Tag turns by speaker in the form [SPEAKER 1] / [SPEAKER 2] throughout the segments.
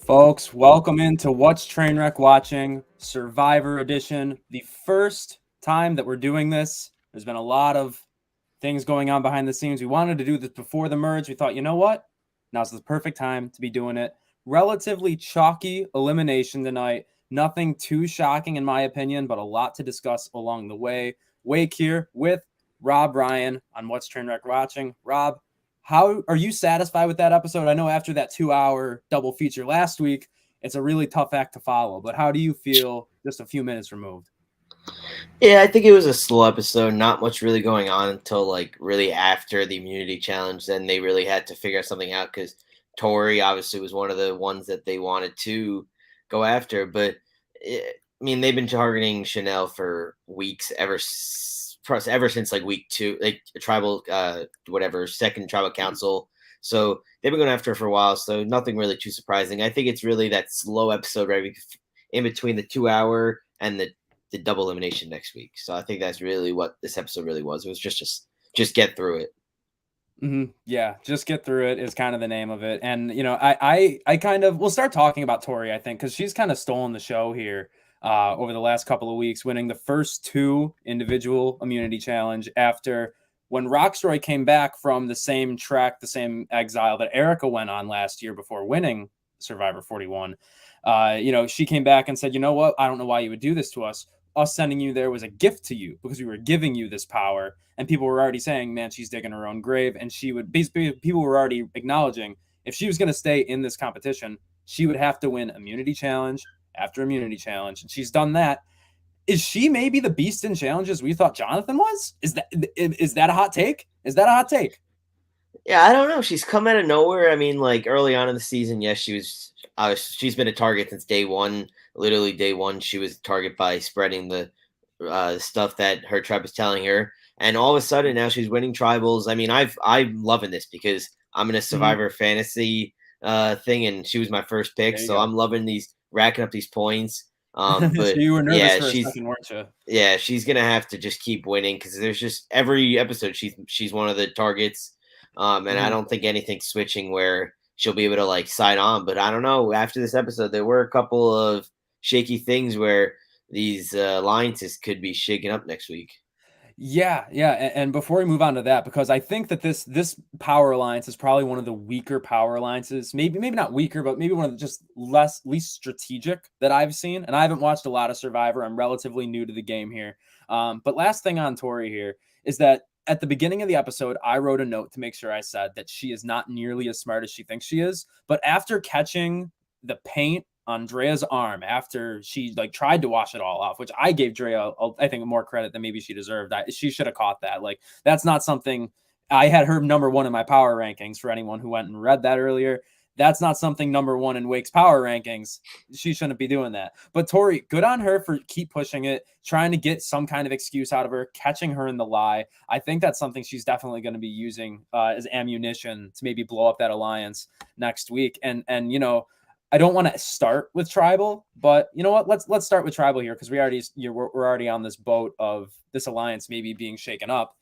[SPEAKER 1] Folks, welcome into What's Trainwreck Watching Survivor Edition. The first time that we're doing this. There's been a lot of things going on behind the scenes. We wanted to do this before the merge. We thought, you know what? Now's the perfect time to be doing it. Relatively chalky elimination tonight. Nothing too shocking in my opinion, but a lot to discuss along the way. Wake here with Rob Ryan on What's Trainwreck Watching. Rob, how are you satisfied with that episode? I know after that 2-hour double feature last week, it's a really tough act to follow, but how do you feel just a few minutes removed?
[SPEAKER 2] Yeah, I think it was a slow episode. Not much really going on until like really after the immunity challenge. Then they really had to figure something out because Tori obviously was one of the ones that they wanted to go after. But I mean, they've been targeting Chanel for weeks, ever since like week two, like tribal, whatever, second tribal council. So they've been going after her for a while. So nothing really too surprising. I think it's really that slow episode right in between the 2 hour and the double elimination next week. So I think that's really what this episode really was. It was just get through it.
[SPEAKER 1] Yeah, just get through it is kind of the name of it. And I kind of we'll start talking about Tori, I think, because she's kind of stolen the show here over the last couple of weeks, winning the first two individual immunity challenge after when Rocksroy came back from the same track, the same exile that Erica went on last year before winning Survivor 41. She came back and said, you know what? I don't know why you would do this to us. Us sending you there was a gift to you because we were giving you this power. And people were already saying, man, she's digging her own grave. And she would basically, people were already acknowledging if she was going to stay in this competition, she would have to win immunity challenge after immunity challenge. And she's done that. Is she maybe the beast in challenges we thought Jonathan was? Is that a hot take? Is that a hot take?
[SPEAKER 2] Yeah, I don't know. She's come out of nowhere. I mean, like early on in the season, yes, she was. She's been a target since day one. Literally day one, she was a target by spreading the stuff that her tribe was telling her. And all of a sudden, now she's winning tribals. I mean, I'm loving this because I'm in a
[SPEAKER 1] Mm-hmm.
[SPEAKER 2] Survivor fantasy thing, and she was my first pick,
[SPEAKER 1] There you
[SPEAKER 2] so
[SPEAKER 1] go.
[SPEAKER 2] I'm loving these racking up these points.
[SPEAKER 1] So
[SPEAKER 2] But
[SPEAKER 1] you were nervous
[SPEAKER 2] yeah,
[SPEAKER 1] for a second, weren't you?
[SPEAKER 2] she's gonna have to just keep winning because there's just every episode she's one of the targets. And I
[SPEAKER 1] Mm-hmm.
[SPEAKER 2] don't think anything's switching where she'll be able to like sign on. But I don't know. After this episode, there were a couple of shaky things where these alliances could be shaken up next week.
[SPEAKER 1] Yeah, and before we move on to that, because I think that this power alliance is probably one of the weaker power alliances. Maybe not weaker, but maybe one of the just least strategic that I've seen. And I haven't watched a lot of Survivor. I'm relatively new to the game here. But last thing on Tori here is that at the beginning of the episode, I wrote a note to make sure I said that she is not nearly as smart as she thinks she is. But after catching the paint on Drea's arm after she like tried to wash it all off, which I gave Drea, I think, more credit than maybe she deserved. She should have caught that. Like that's not something I had her number one in my power rankings. For anyone who went and read that earlier, that's not something number one in Wake's power rankings. She shouldn't be doing that. But Tori, good on her for keep pushing it, trying to get some kind of excuse out of her, catching her in the lie. I think that's something she's definitely going to be using as ammunition to maybe blow up that alliance next week. And I don't want to start with tribal, but you know what? Let's start with tribal here because we're already on this boat of this alliance maybe being shaken up.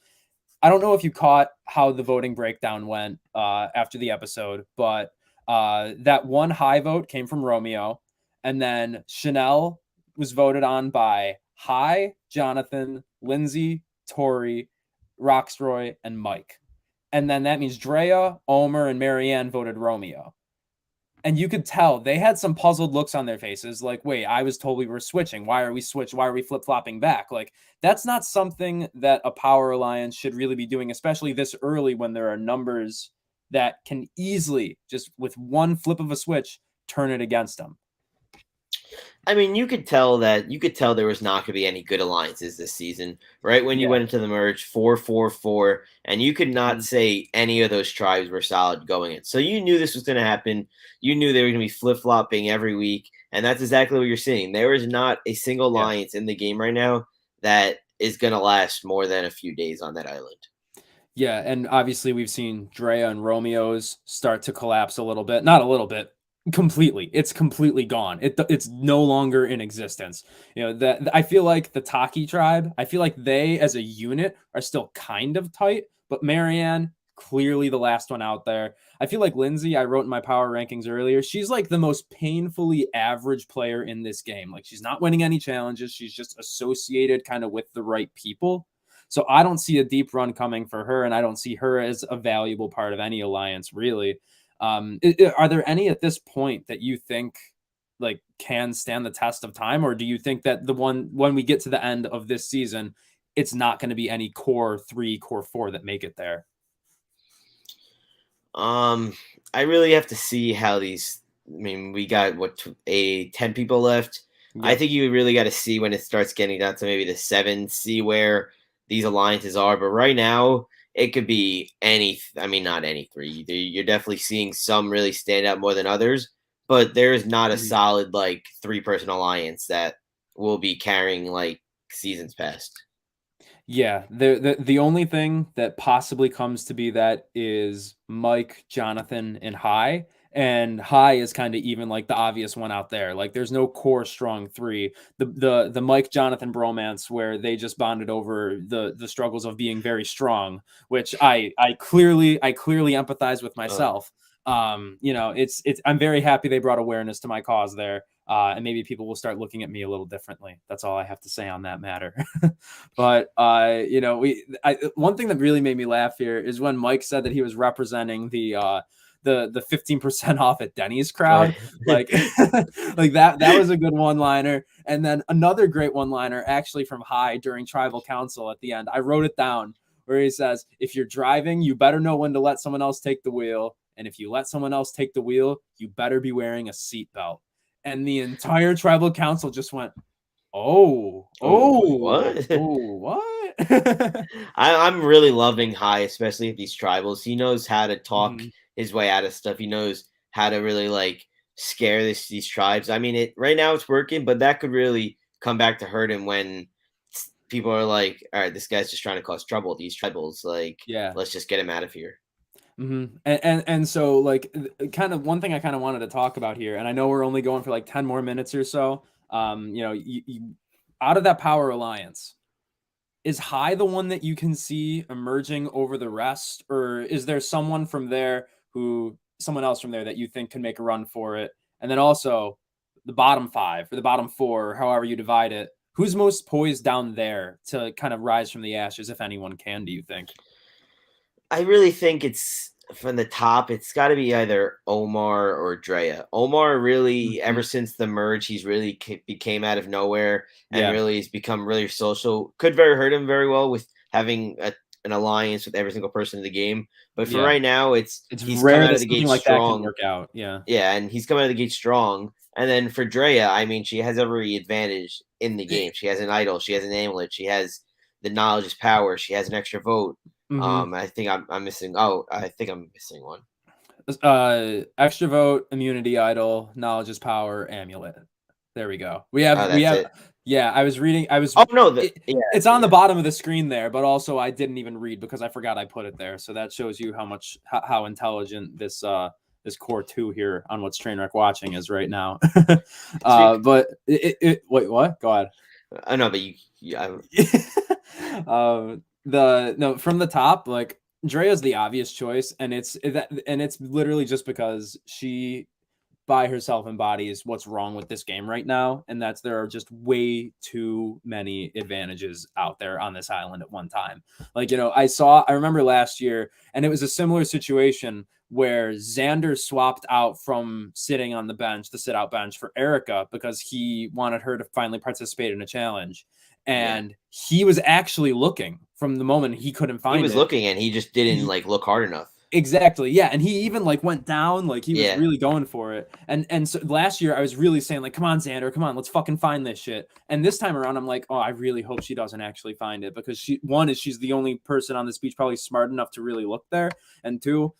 [SPEAKER 1] I don't know if you caught how the voting breakdown went after the episode, but that one high vote came from Romeo, and then Chanel was voted on by High, Jonathan, Lindsay, Tori, Roxroy, and Mike. And then that means Drea, Omer, and Marianne voted Romeo. And you could tell they had some puzzled looks on their faces like, wait, I was told we were switching, why are we flip-flopping back? Like that's not something that a power alliance should really be doing, especially this early when there are numbers that can easily just with one flip of a switch turn it against them.
[SPEAKER 2] I mean, you could tell there was not going to be any good alliances this season, right? When you
[SPEAKER 1] Yeah.
[SPEAKER 2] went into the merge 4-4-4, and you could not
[SPEAKER 1] Mhm.
[SPEAKER 2] say any of those tribes were solid going in. So you knew this was going to happen. You knew they were going to be flip flopping every week, and that's exactly what you're seeing. There is not a single
[SPEAKER 1] Yeah.
[SPEAKER 2] alliance in the game right now that is going to last more than a few days on that island.
[SPEAKER 1] Yeah, and obviously we've seen Drea and Romeo's start to collapse a little bit. Not a little bit, completely. It's completely gone. It's no longer in existence. That I feel like the Taki tribe, I feel like they as a unit are still kind of tight, but Marianne, clearly the last one out there. I feel like Lindsay, I wrote in my power rankings earlier, she's like the most painfully average player in this game. Like she's not winning any challenges. She's just associated kind of with the right people. So I don't see a deep run coming for her, and I don't see her as a valuable part of any alliance, really. Are there any at this point that you think like can stand the test of time, or do you think that the one when we get to the end of this season, it's not going to be any core 3, core 4 that make it there?
[SPEAKER 2] I really have to see how these. I mean, we got 10 people left. I
[SPEAKER 1] Yep.
[SPEAKER 2] think you really got to see when it starts getting down to maybe the 7, see where these alliances are. But right now, it could be any. I mean, not any three. You're definitely seeing some really stand out more than others. But there's not a
[SPEAKER 1] Mhm.
[SPEAKER 2] solid like 3-person alliance that will be carrying like seasons past.
[SPEAKER 1] Yeah, the only thing that possibly comes to be that is Mike, Jonathan, and High. And High is kind of even like the obvious one out there. Like there's no core strong 3. The Mike Jonathan bromance where they just bonded over the struggles of being very strong, which I clearly empathize with myself. It's I'm very happy they brought awareness to my cause there. And maybe people will start looking at me a little differently. That's all I have to say on that matter. But one thing that really made me laugh here is when Mike said that he was representing the 15% off at Denny's crowd. Like like that was a good one-liner. And then another great one-liner actually from High during tribal council at the end. I wrote it down where he says, if you're driving, you better know when to let someone else take the wheel. And if you let someone else take the wheel, you better be wearing a seatbelt. And the entire tribal council just went, oh,
[SPEAKER 2] Oh, wait,
[SPEAKER 1] oh,
[SPEAKER 2] what?
[SPEAKER 1] oh, what?
[SPEAKER 2] I'm really loving High, especially at these tribals. He knows how to talk
[SPEAKER 1] Mhm.
[SPEAKER 2] his way out of stuff. He knows how to really like scare these tribes. I mean, it right now it's working, but that could really come back to hurt him when people are like, "All right, this guy's just trying to cause trouble." These tribals, like,
[SPEAKER 1] Yeah.
[SPEAKER 2] let's just get him out of here.
[SPEAKER 1] And so like kind of one thing I kind of wanted to talk about here, and I know we're only going for like 10 more minutes or so. Out of that power alliance, is High the one that you can see emerging over the rest, or is there someone else from there that you think can make a run for it? And then also the bottom 5 or the bottom 4, however you divide it, who's most poised down there to kind of rise from the ashes, if anyone can, do you think?
[SPEAKER 2] I really think it's from the top. It's got to be either Omar or Drea. Omar really,
[SPEAKER 1] Mhm.
[SPEAKER 2] ever since the merge, he's really became out of nowhere and
[SPEAKER 1] Yeah.
[SPEAKER 2] really has become really social. Could very hurt him very well with having an alliance with every single person in the game. But for
[SPEAKER 1] Yeah.
[SPEAKER 2] right now,
[SPEAKER 1] It's
[SPEAKER 2] he's come
[SPEAKER 1] rare
[SPEAKER 2] out
[SPEAKER 1] that
[SPEAKER 2] of the gate
[SPEAKER 1] something like that can
[SPEAKER 2] strong.
[SPEAKER 1] work out. Yeah.
[SPEAKER 2] Yeah, and he's coming out of the gate strong. And then for Drea, I mean, she has every advantage in the game. She has an idol. She has an amulet. She has the knowledge is power. She has an extra vote.
[SPEAKER 1] Mhm.
[SPEAKER 2] I think I'm missing. Oh, I think I'm missing one.
[SPEAKER 1] Extra vote, immunity idol, knowledge is power, amulet. There we go.
[SPEAKER 2] Oh,
[SPEAKER 1] We
[SPEAKER 2] that's
[SPEAKER 1] have
[SPEAKER 2] it.
[SPEAKER 1] yeah, I was reading
[SPEAKER 2] Oh no, the yeah,
[SPEAKER 1] it's
[SPEAKER 2] yeah,
[SPEAKER 1] on the
[SPEAKER 2] yeah.
[SPEAKER 1] bottom of the screen there, but also I didn't even read because I forgot I put it there. So that shows you how intelligent this core 2 here on what's Trainwreck watching is right now.
[SPEAKER 2] Speak.
[SPEAKER 1] But wait, what? Go ahead.
[SPEAKER 2] I know, but yeah,
[SPEAKER 1] The no from the top, like Drea's the obvious choice, and it's literally just because she by herself embodies what's wrong with this game right now, and that's there are just way too many advantages out there on this island at one time. Like, I remember last year, and it was a similar situation where Xander swapped out from sitting on the bench, the sit out bench, for Erica because he wanted her to finally participate in a challenge.
[SPEAKER 2] yeah.
[SPEAKER 1] And he was actually looking from the moment he couldn't
[SPEAKER 2] He
[SPEAKER 1] find
[SPEAKER 2] was
[SPEAKER 1] it.
[SPEAKER 2] looking and he just didn't like look hard enough.
[SPEAKER 1] Exactly. Yeah, and he even like went down, like he was
[SPEAKER 2] Yeah,
[SPEAKER 1] really going for it. And so last year I was really saying like, "Come on, Xander, come on, let's fucking find this shit." And this time around I'm like, "Oh, I really hope she doesn't actually find it because she's the only person on this beach probably smart enough to really look there, and two,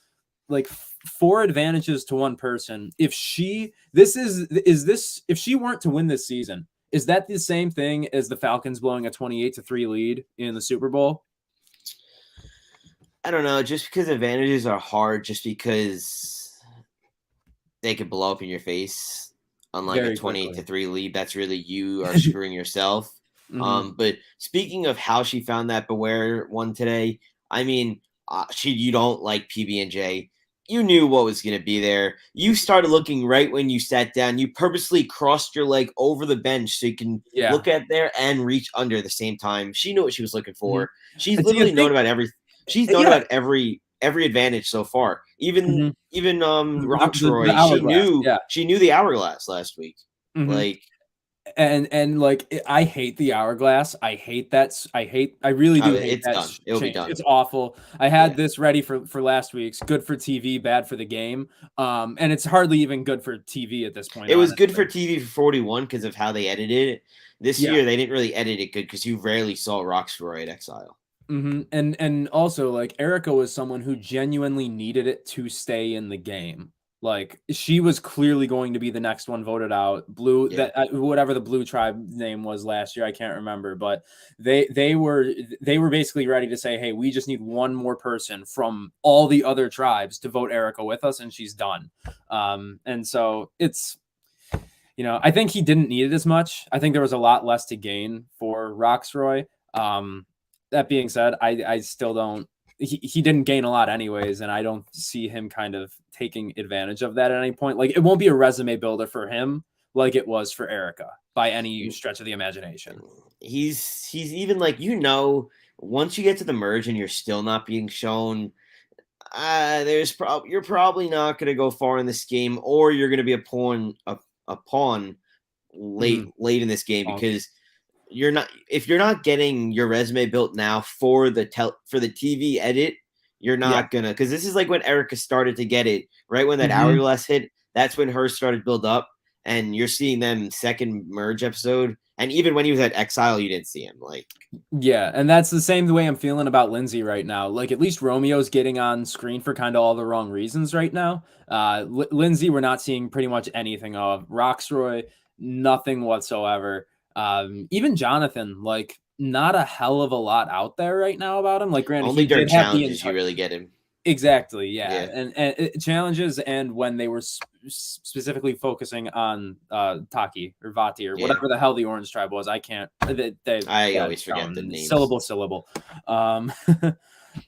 [SPEAKER 1] like 4 advantages to one person. If she is this if she weren't to win this season, is that the same thing as the Falcons blowing a 28-3 lead in the Super Bowl?"
[SPEAKER 2] I don't know. Just because advantages are hard, just because they could blow up in your face, unlike a
[SPEAKER 1] Very
[SPEAKER 2] 28 to
[SPEAKER 1] quickly.
[SPEAKER 2] 3 lead. That's really you are screwing yourself.
[SPEAKER 1] Hmm.
[SPEAKER 2] But speaking of how she found that Beware one today, I mean, you don't like PB&J. You knew what was going to be there. You started looking right when you sat down. You purposely crossed your leg over the bench so you can
[SPEAKER 1] Yeah.
[SPEAKER 2] look at there and reach under at the same time. She knew what she was looking
[SPEAKER 1] Mhm.
[SPEAKER 2] for. She's
[SPEAKER 1] And so you
[SPEAKER 2] literally known
[SPEAKER 1] think
[SPEAKER 2] about every. She's known
[SPEAKER 1] yeah.
[SPEAKER 2] about every advantage so far. Even
[SPEAKER 1] Mhm. The
[SPEAKER 2] Roxroy,
[SPEAKER 1] hourglass. Yeah.
[SPEAKER 2] she knew the hourglass last week.
[SPEAKER 1] Mhm.
[SPEAKER 2] Like,
[SPEAKER 1] And like I hate the hourglass. I hate that. I really
[SPEAKER 2] oh,
[SPEAKER 1] do hate
[SPEAKER 2] it's
[SPEAKER 1] that
[SPEAKER 2] done. It will be
[SPEAKER 1] change.
[SPEAKER 2] done.
[SPEAKER 1] It's awful. I had
[SPEAKER 2] Yeah.
[SPEAKER 1] this ready for last week's. Good for TV, bad for the game. And it's hardly even good for TV at this point,
[SPEAKER 2] It was good
[SPEAKER 1] honestly.
[SPEAKER 2] for TV for 41 because of how they edited it. This
[SPEAKER 1] Yeah.
[SPEAKER 2] year, they didn't really edit it good because you rarely saw Roxroy at Exile.
[SPEAKER 1] And also like Erica was someone who genuinely needed it to stay in the game. Like she was clearly going to be the next one voted out. Blue
[SPEAKER 2] Yeah.
[SPEAKER 1] that whatever the Blue Tribe name was last year, I can't remember, but they were basically ready to say, "Hey, we just need one more person from all the other tribes to vote Erica with us, and she's done." And so it's I think he didn't need it as much. I think there was a lot less to gain for Roxroy. That being said, I still don't. He didn't gain a lot anyways, and I don't see him kind of taking advantage of that at any point. Like it won't be a resume builder for him like it was for Erica by any stretch of the imagination.
[SPEAKER 2] He's even like, once you get to the merge and you're still not being shown, you're probably not going to go far in this game, or you're going to be a pawn late
[SPEAKER 1] Mhm.
[SPEAKER 2] late in this game
[SPEAKER 1] Oh,
[SPEAKER 2] because if you're not getting your resume built now for the TV edit, you're
[SPEAKER 1] yeah.
[SPEAKER 2] not gonna, because this is like when Erica started to get it, right when that
[SPEAKER 1] Mhm.
[SPEAKER 2] hourglass hit, that's when hers started to build up, and you're seeing them second merge episode, and even when he was at Exile, you didn't see him. Like,
[SPEAKER 1] Yeah, and that's the same way I'm feeling about Lindsay right now. Like at least Romeo's getting on screen for kind of all the wrong reasons right now. Lindsay, we're not seeing pretty much anything of. Roxroy, nothing whatsoever. Even Jonathan, like not a hell of a lot out there right now about him. Like granted,
[SPEAKER 2] only
[SPEAKER 1] he
[SPEAKER 2] during
[SPEAKER 1] did have the
[SPEAKER 2] challenges you
[SPEAKER 1] entire
[SPEAKER 2] really get him.
[SPEAKER 1] exactly, yeah,
[SPEAKER 2] Yeah.
[SPEAKER 1] and challenges and when they were specifically focusing on Taki or Vati or
[SPEAKER 2] Yeah.
[SPEAKER 1] whatever the hell the Orange Tribe was. I can't. They
[SPEAKER 2] I
[SPEAKER 1] got
[SPEAKER 2] always forget the names.
[SPEAKER 1] syllable. Um,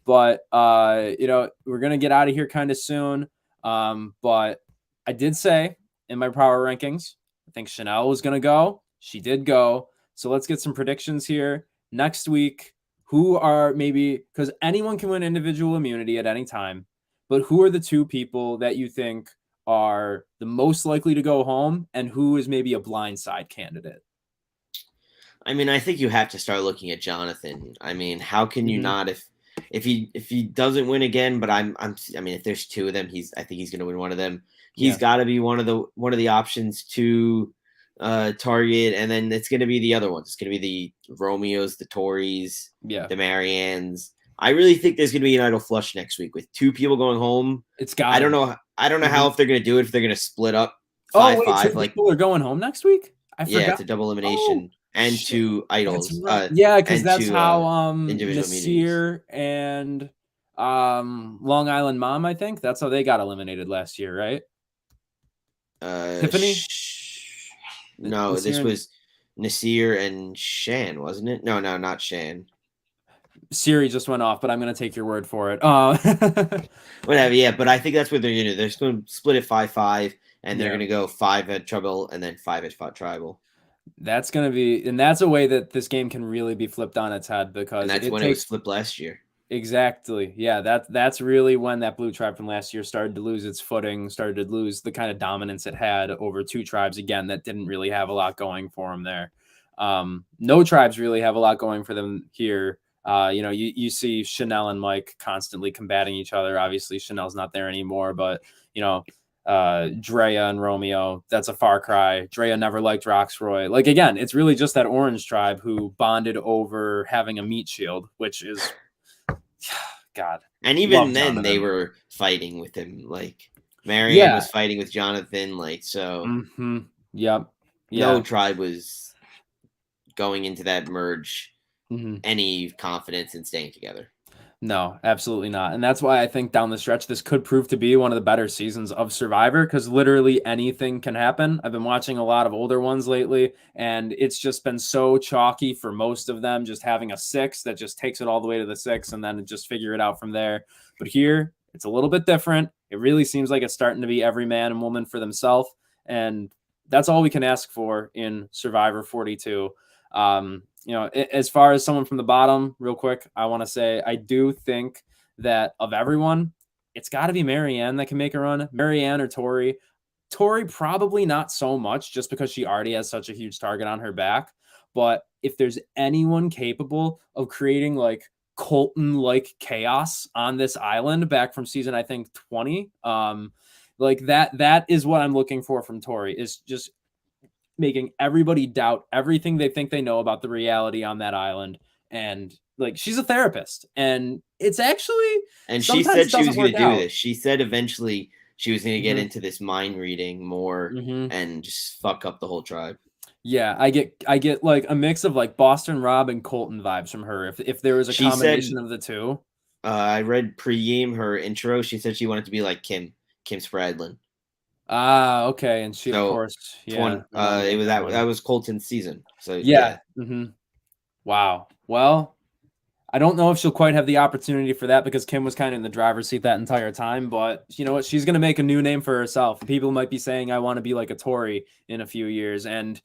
[SPEAKER 1] but we're gonna get out of here kind of soon. But I did say in my power rankings, I think Chanel was gonna go. She did go. So let's get some predictions here next week. Who are maybe because anyone can win individual immunity at any time, but who are the two people that you think are the most likely to go home, and who is maybe a blindside candidate?
[SPEAKER 2] I mean, I think you have to start looking at Jonathan. I mean, how can you
[SPEAKER 1] Mhm.
[SPEAKER 2] not if he doesn't win again? But I mean, if there's two of them, I think he's going to win one of them. He's
[SPEAKER 1] Yeah,
[SPEAKER 2] got to be one of the options to target, and then it's going to be the other ones. It's going to be the Romeos, the Tories,
[SPEAKER 1] yeah,
[SPEAKER 2] the Mariannes. I really think there's going to be an idle flush next week with two people going home.
[SPEAKER 1] it's got
[SPEAKER 2] I
[SPEAKER 1] to
[SPEAKER 2] don't
[SPEAKER 1] be.
[SPEAKER 2] know. I don't know how
[SPEAKER 1] Mhm.
[SPEAKER 2] if they're going to do it. If they're going to split up
[SPEAKER 1] Oh,
[SPEAKER 2] five
[SPEAKER 1] wait, two
[SPEAKER 2] five, like,
[SPEAKER 1] people are going home next week? I
[SPEAKER 2] yeah,
[SPEAKER 1] forgot.
[SPEAKER 2] it's a double
[SPEAKER 1] Oh,
[SPEAKER 2] elimination and
[SPEAKER 1] shit.
[SPEAKER 2] two
[SPEAKER 1] That's
[SPEAKER 2] idols,
[SPEAKER 1] right. Yeah, because
[SPEAKER 2] and
[SPEAKER 1] that's
[SPEAKER 2] two
[SPEAKER 1] how
[SPEAKER 2] individual immunities.
[SPEAKER 1] Nasir and Long Island Mom, I think that's how they got eliminated last year, right?
[SPEAKER 2] Uh,
[SPEAKER 1] Tiffany,
[SPEAKER 2] no,
[SPEAKER 1] Nasir
[SPEAKER 2] this
[SPEAKER 1] and
[SPEAKER 2] was Nasir and Shan, wasn't it? No, no, not Shan.
[SPEAKER 1] Siri just went off, but I'm gonna take your word for it.
[SPEAKER 2] Whatever, yeah, but I think that's what they're gonna do. They're just gonna split it 5-5, and they're
[SPEAKER 1] Yeah,
[SPEAKER 2] gonna go 5 at Trouble and then 5 at Tribal,
[SPEAKER 1] that's gonna be, and that's a way that this game can really be flipped on its head
[SPEAKER 2] and
[SPEAKER 1] because
[SPEAKER 2] that's
[SPEAKER 1] it
[SPEAKER 2] when it was
[SPEAKER 1] takes
[SPEAKER 2] flipped last year.
[SPEAKER 1] exactly. Yeah, that's really when that blue tribe from last year started to lose its footing, started to lose the kind of dominance it had over two tribes again that didn't really have a lot going for them there. No tribes really have a lot going for them here. You see Chanel and Mike constantly combating each other. Obviously, Chanel's not there anymore, but Drea and Romeo, that's a far cry. Drea never liked Roxroy. Like again, it's really just that orange tribe who bonded over having a meat shield, which is God,
[SPEAKER 2] And even
[SPEAKER 1] love
[SPEAKER 2] then, they
[SPEAKER 1] Jonathan.
[SPEAKER 2] were fighting with him. Like, Marianne
[SPEAKER 1] Yeah.
[SPEAKER 2] was fighting with Jonathan. Like, so
[SPEAKER 1] Yep.
[SPEAKER 2] no
[SPEAKER 1] Yeah.
[SPEAKER 2] tribe was going into that merge
[SPEAKER 1] hmm
[SPEAKER 2] any confidence in staying together.
[SPEAKER 1] No, absolutely not. And that's why I think down the stretch, this could prove to be one of the better seasons of Survivor because literally anything can happen. I've been watching a lot of older ones lately, and it's just been so chalky for most of them, just having a six that just takes it all the way to the six and then just figure it out from there. But here, it's a little bit different. It really seems like it's starting to be every man and woman for themselves. And that's all we can ask for in Survivor 42. As far as someone from the bottom, real quick, I want to say I do think that of everyone, it's got to be Marianne that can make a run. Marianne or Tori. Tori probably not so much just because she already has such a huge target on her back. But if there's anyone capable of creating like Colton like chaos on this island back from season, I think 20, like that is what I'm looking for from Tori is just making everybody doubt everything they think they know about the reality on that island. And like she's a therapist, and it's actually
[SPEAKER 2] And she
[SPEAKER 1] sometimes
[SPEAKER 2] said
[SPEAKER 1] it
[SPEAKER 2] she
[SPEAKER 1] doesn't
[SPEAKER 2] was going
[SPEAKER 1] work
[SPEAKER 2] to do
[SPEAKER 1] out.
[SPEAKER 2] this. She said eventually she was going to get
[SPEAKER 1] Mm-hmm.
[SPEAKER 2] into this mind reading more
[SPEAKER 1] Mm-hmm.
[SPEAKER 2] and just fuck up the whole tribe.
[SPEAKER 1] Yeah, I get like a mix of like Boston Rob and Colton vibes from her. If there was a
[SPEAKER 2] She said,
[SPEAKER 1] combination of the two.
[SPEAKER 2] I read pre-game her intro. She said she wanted to be like Kim Spradlin.
[SPEAKER 1] Ah, okay. And she, of
[SPEAKER 2] So
[SPEAKER 1] course, yeah,
[SPEAKER 2] it
[SPEAKER 1] remember
[SPEAKER 2] was
[SPEAKER 1] that
[SPEAKER 2] that
[SPEAKER 1] one.
[SPEAKER 2] was Colton's season. So
[SPEAKER 1] Yeah.
[SPEAKER 2] yeah,
[SPEAKER 1] Mm-hmm. Wow. Well, I don't know if she'll quite have the opportunity for that because Kim was kind of in the driver's seat that entire time. But you know what? She's going to make a new name for herself. People might be saying, "I want to be like a Tory in a few years," and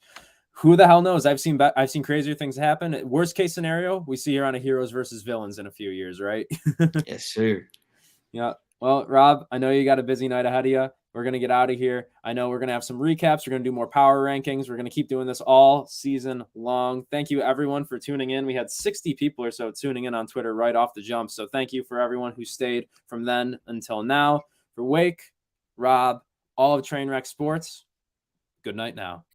[SPEAKER 1] who the hell knows? I've seen crazier things happen. Worst case scenario, we see her on a heroes versus villains in a few years, right?
[SPEAKER 2] yes sir.
[SPEAKER 1] Yeah. Well, Rob, I know you got a busy night ahead of you. We're going to get out of here. I know we're going to have some recaps. We're going to do more power rankings. We're going to keep doing this all season long. Thank you, everyone, for tuning in. We had 60 people or so tuning in on Twitter right off the jump. So thank you for everyone who stayed from then until now. For Wake, Rob, all of Trainwreck Sports, good night now.